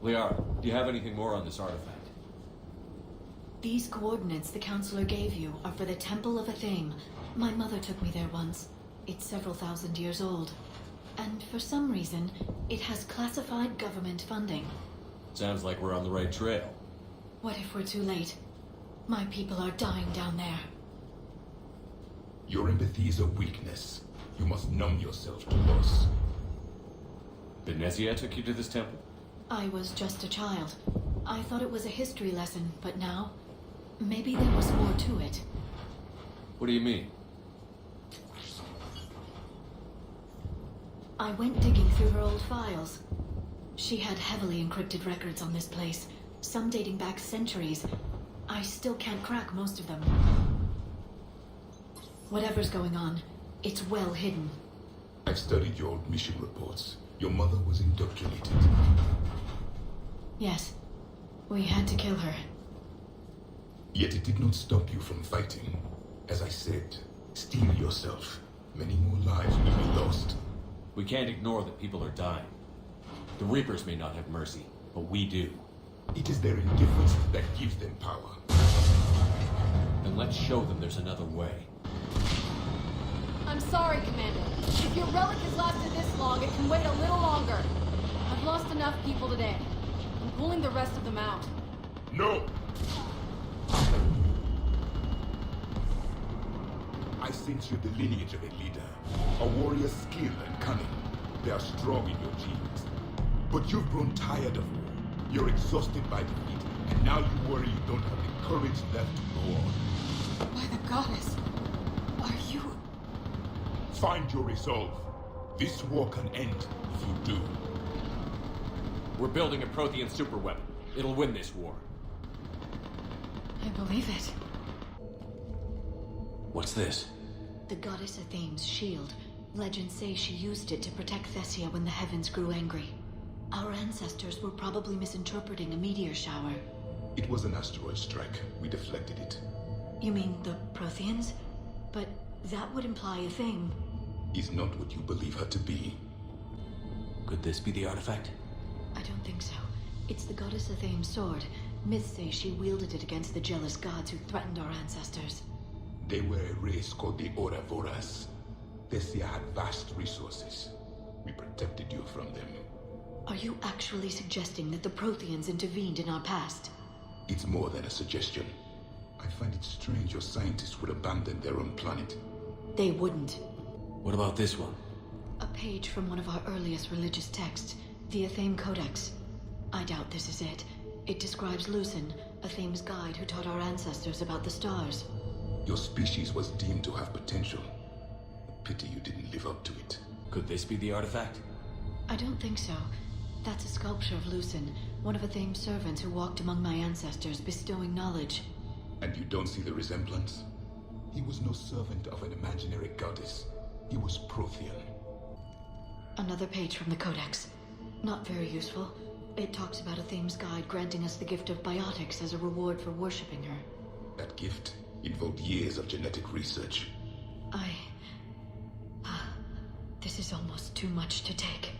Liara, do you have anything more on this artifact? These coordinates the Counselor gave you are for the Temple of Athame. My mother took me there once. It's several thousand years old. And for some reason, it has classified government funding. Sounds like we're on the right trail. What if we're too late? My people are dying down there. Your empathy is a weakness. You must numb yourself to loss. Benezia took you to this temple? I was just a child. I thought it was a history lesson, but now... maybe there was more to it. What do you mean? I went digging through her old files. She had heavily encrypted records on this place, some dating back centuries. I still can't crack most of them. Whatever's going on, it's well hidden. I've studied your old mission reports. Your mother was indoctrinated. Yes, we had to kill her. Yet it did not stop you from fighting. As I said, steel yourself. Many more lives will be lost. We can't ignore that people are dying. The Reapers may not have mercy, but we do. It is their indifference that gives them power. Then let's show them there's another way. I'm sorry, Commander. If your relic has lasted this long, it can wait a little longer. I've lost enough people today. I'm pulling the rest of them out. No! I sense you the lineage of a leader. A warrior's skill and cunning. They are strong in your genes. But you've grown tired of war. You're exhausted by defeat, and now you worry you don't have the courage left to go on. By the goddess, are you... Find your resolve. This war can end if you do. We're building a Prothean superweapon. It'll win this war. I believe it. What's this? The goddess Athame's shield. Legends say she used it to protect Thessia when the heavens grew angry. Our ancestors were probably misinterpreting a meteor shower. It was an asteroid strike. We deflected it. You mean the Protheans? But that would imply a thing. Is not what you believe her to be. Could this be the artifact? I don't think so. It's the goddess Athame's sword. Myths say she wielded it against the jealous gods who threatened our ancestors. They were a race called the Oravoras. Thessia had vast resources. We protected you from them. Are you actually suggesting that the Protheans intervened in our past? It's more than a suggestion. I find it strange your scientists would abandon their own planet. They wouldn't. What about this one? A page from one of our earliest religious texts, the Athame Codex. I doubt this is it. It describes Lucen, Athame's guide who taught our ancestors about the stars. Your species was deemed to have potential. Pity you didn't live up to it. Could this be the artifact? I don't think so. That's a sculpture of Lucen, one of Athame's servants who walked among my ancestors, bestowing knowledge. And you don't see the resemblance? He was no servant of an imaginary goddess. He was Prothean. Another page from the Codex. Not very useful. It talks about Athame's guide granting us the gift of biotics as a reward for worshipping her. That gift involved years of genetic research. This is almost too much to take.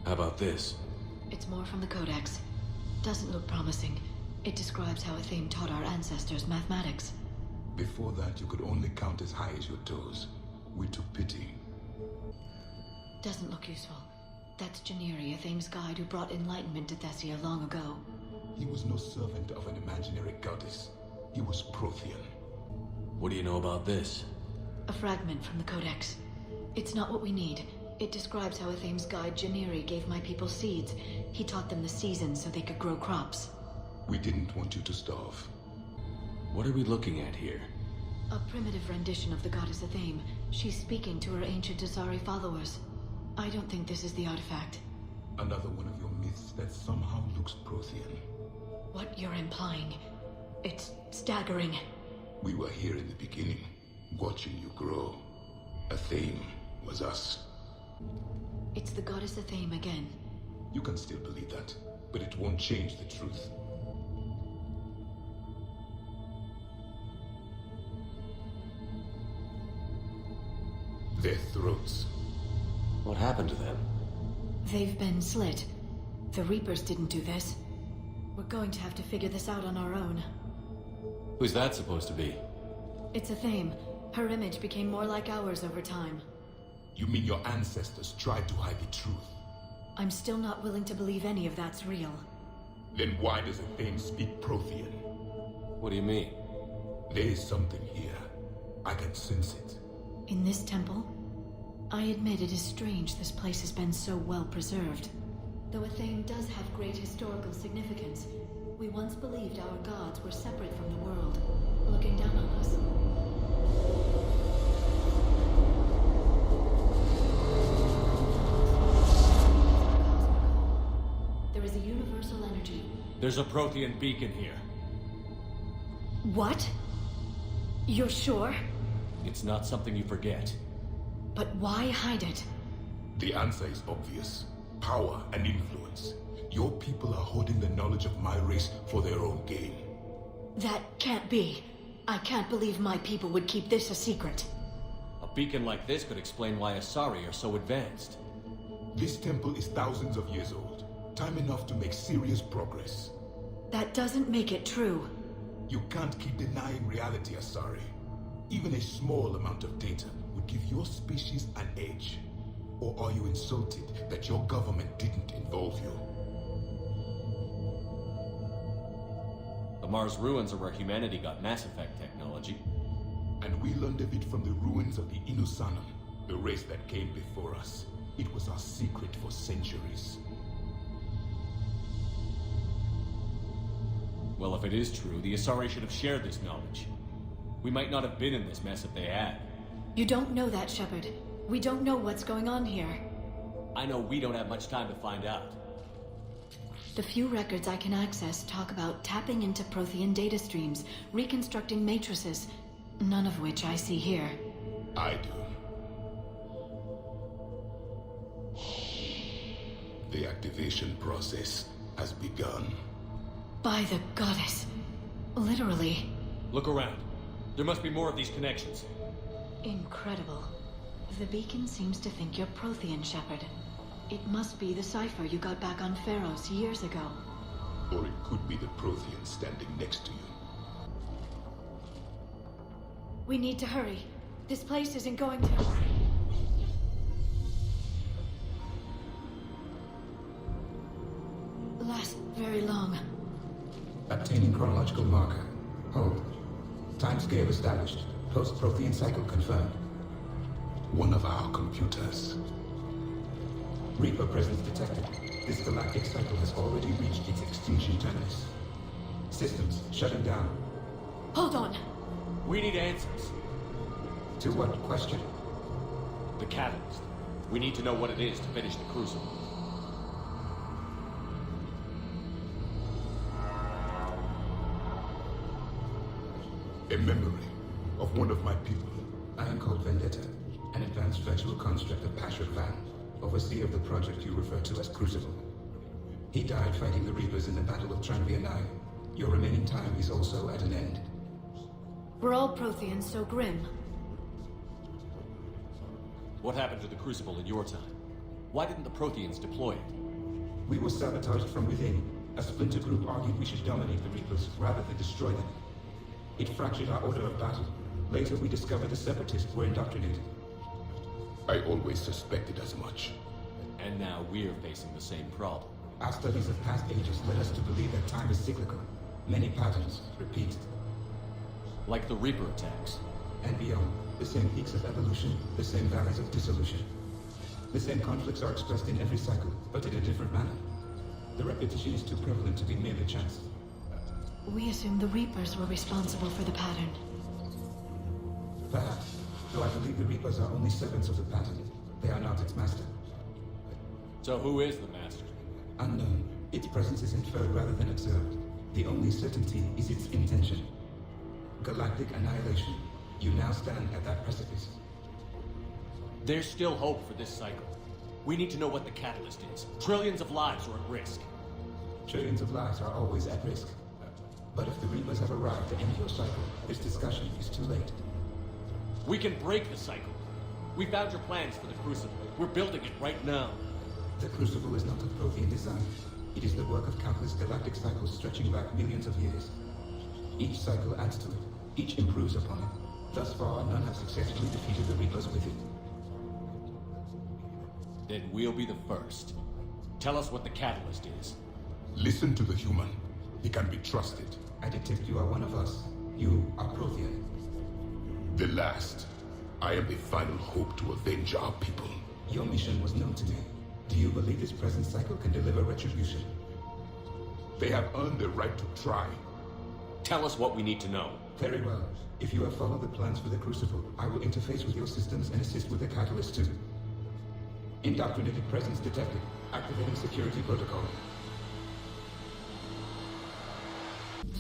How about this? It's more from the Codex. Doesn't look promising. It describes how Athame taught our ancestors mathematics. Before that, you could only count as high as your toes. We took pity. Doesn't look useful. That's Janiri, Athame's guide who brought enlightenment to Thessia long ago. He was no servant of an imaginary goddess. He was Prothean. What do you know about this? A fragment from the Codex. It's not what we need. It describes how Athame's guide Janiri gave my people seeds. He taught them the seasons so they could grow crops. We didn't want you to starve. What are we looking at here? A primitive rendition of the goddess Athame. She's speaking to her ancient Asari followers. I don't think this is the artifact. Another one of your myths that somehow looks Prothean. What you're implying, it's staggering. We were here in the beginning, watching you grow. Athame was us. It's the goddess Athame again. You can still believe that, but it won't change the truth. Their throats. What happened to them? They've been slit. The Reapers didn't do this. We're going to have to figure this out on our own. Who's that supposed to be? It's a theme. Her image became more like ours over time. You mean your ancestors tried to hide the truth? I'm still not willing to believe any of that's real. Then why does a thing speak Prothean? What do you mean? There is something here. I can sense it. In this temple? I admit it is strange this place has been so well preserved. Though a thing does have great historical significance, we once believed our gods were separate from the world, looking down on us. There is a universal energy. There's a Prothean beacon here. What? You're sure? It's not something you forget. But why hide it? The answer is obvious. Power and influence. Your people are holding the knowledge of my race for their own gain. That can't be. I can't believe my people would keep this a secret. A beacon like this could explain why Asari are so advanced. This temple is thousands of years old. Time enough to make serious progress. That doesn't make it true. You can't keep denying reality, Asari. Even a small amount of data would give your species an edge. Or are you insulted that your government didn't involve you? The Mars ruins are where humanity got Mass Effect technology. And we learned of it from the ruins of the Inusanum, the race that came before us. It was our secret for centuries. Well, if it is true, the Asari should have shared this knowledge. We might not have been in this mess if they had. You don't know that, Shepard. We don't know what's going on here. I know we don't have much time to find out. The few records I can access talk about tapping into Prothean data streams, reconstructing matrices, none of which I see here. I do. The activation process has begun. By the goddess. Literally. Look around. There must be more of these connections. Incredible. The beacon seems to think you're Prothean, Shepard. It must be the cipher you got back on Pharos years ago. Or it could be the Prothean standing next to you. We need to hurry. This place isn't going to... last very long. Obtaining chronological marker. Hold. Timescale established. Post-Prothean cycle confirmed. One of our computers. Reaper presence detected. This galactic cycle has already reached its extinction terminus. Systems shutting down. Hold on. We need answers. To what question? The catalyst. We need to know what it is to finish the Crucible. A memory of one of my people. I am called Vendetta, an advanced virtual construct of Pasher Van, overseer of the project you refer to as Crucible. He died fighting the Reapers in the Battle of Tranvia 9. Your remaining time is also at an end. We're all Protheans so grim. What happened to the Crucible in your time? Why didn't the Protheans deploy it? We were sabotaged from within. A splinter group argued we should dominate the Reapers rather than destroy them. It fractured our order of battle. Later, we discovered the Separatists were indoctrinated. I always suspected as much. And now we're facing the same problem. Our studies of past ages led us to believe that time is cyclical. Many patterns repeat. Like the Reaper attacks. And beyond, the same peaks of evolution, the same valleys of dissolution. The same conflicts are expressed in every cycle, but in a different manner. The repetition is too prevalent to be merely chance. We assumed the Reapers were responsible for the pattern. Perhaps, though I believe the Reapers are only servants of the pattern. They are not its master. So who is the Master? Unknown. Its presence is inferred rather than observed. The only certainty is its intention. Galactic annihilation. You now stand at that precipice. There's still hope for this cycle. We need to know what the catalyst is. Trillions of lives are at risk. Trillions of lives are always at risk. But if the Reapers have arrived to end your cycle, this discussion is too late. We can break the cycle. We found your plans for the Crucible. We're building it right now. The Crucible is not of Prothean design. It is the work of countless galactic cycles stretching back millions of years. Each cycle adds to it. Each improves upon it. Thus far, none have successfully defeated the Reapers with it. Then we'll be the first. Tell us what the catalyst is. Listen to the human. He can be trusted. I detect you are one of us. You are Prothean. The last. I am the final hope to avenge our people. Your mission was known to me. Do you believe this present cycle can deliver retribution? They have earned the right to try. Tell us what we need to know. Very well. If you have followed the plans for the Crucible, I will interface with your systems and assist with the catalyst too. Indoctrinated presence detected. Activating security protocol.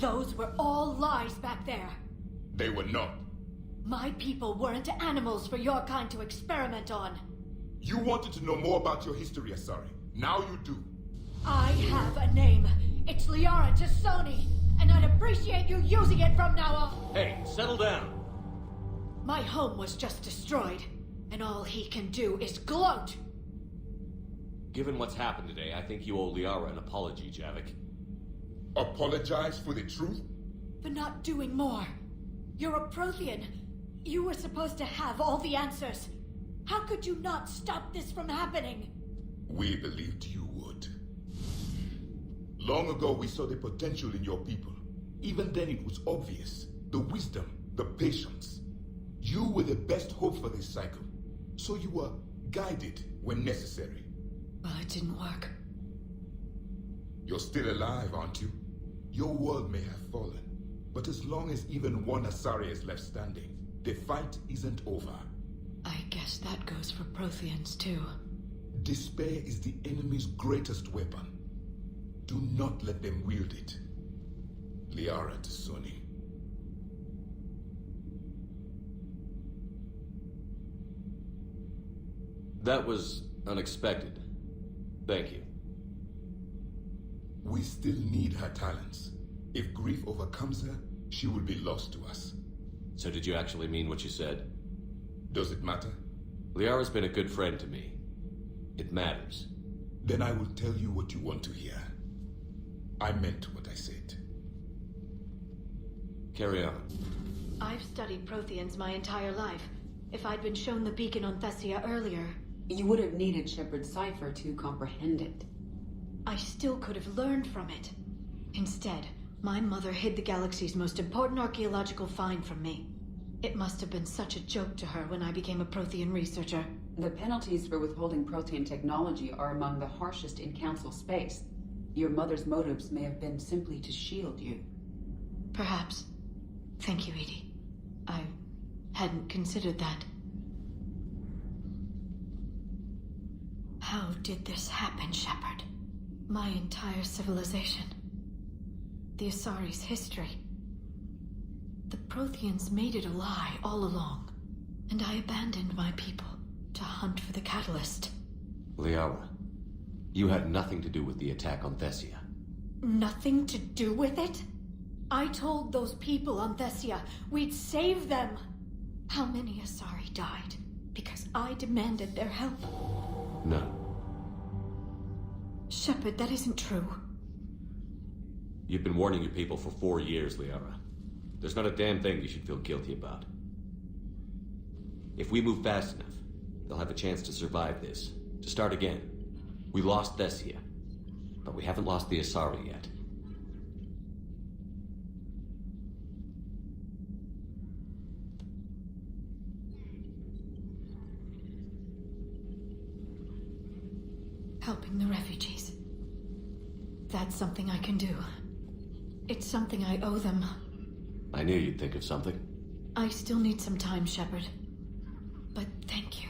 Those were all lies back there. They were not. My people weren't animals for your kind to experiment on. You wanted to know more about your history, Asari. Now you do. I have a name. It's Liara Tassoni, and I'd appreciate you using it from now on. Hey, settle down. My home was just destroyed, and all he can do is gloat. Given what's happened today, I think you owe Liara an apology, Javik. Apologize for the truth? For not doing more. You're a Prothean. You were supposed to have all the answers. How could you not stop this from happening? We believed you would. Long ago, we saw the potential in your people. Even then, it was obvious. The wisdom, the patience. You were the best hope for this cycle. So you were guided when necessary. Well, it didn't work. You're still alive, aren't you? Your world may have fallen. But as long as even one Asari is left standing, the fight isn't over. I guess that goes for Protheans, too. Despair is the enemy's greatest weapon. Do not let them wield it. Liara Tassoni. That was unexpected. Thank you. We still need her talents. If grief overcomes her, she will be lost to us. So did you actually mean what you said? Does it matter? Liara's been a good friend to me. It matters. Then I will tell you what you want to hear. I meant what I said. Carry on. I've studied Protheans my entire life. If I'd been shown the beacon on Thessia earlier, You would have needed Shepard's cipher to comprehend it. I still could have learned from it. Instead, my mother hid the galaxy's most important archaeological find from me. It must have been such a joke to her when I became a Prothean researcher. The penalties for withholding Protean technology are among the harshest in Council space. Your mother's motives may have been simply to shield you. Perhaps. Thank you, Edie. I hadn't considered that. How did this happen, Shepard? My entire civilization. The Asari's history. The Protheans made it a lie all along, and I abandoned my people to hunt for the catalyst. Liara, you had nothing to do with the attack on Thessia. Nothing to do with it? I told those people on Thessia we'd save them. How many Asari died because I demanded their help? No. Shepard, that isn't true. You've been warning your people for 4 years, Liara. There's not a damn thing you should feel guilty about. If we move fast enough, they'll have a chance to survive this, to start again. We lost Thessia, but we haven't lost the Asari yet. Helping the refugees. That's something I can do. It's something I owe them. I knew you'd think of something. I still need some time, Shepard. But thank you.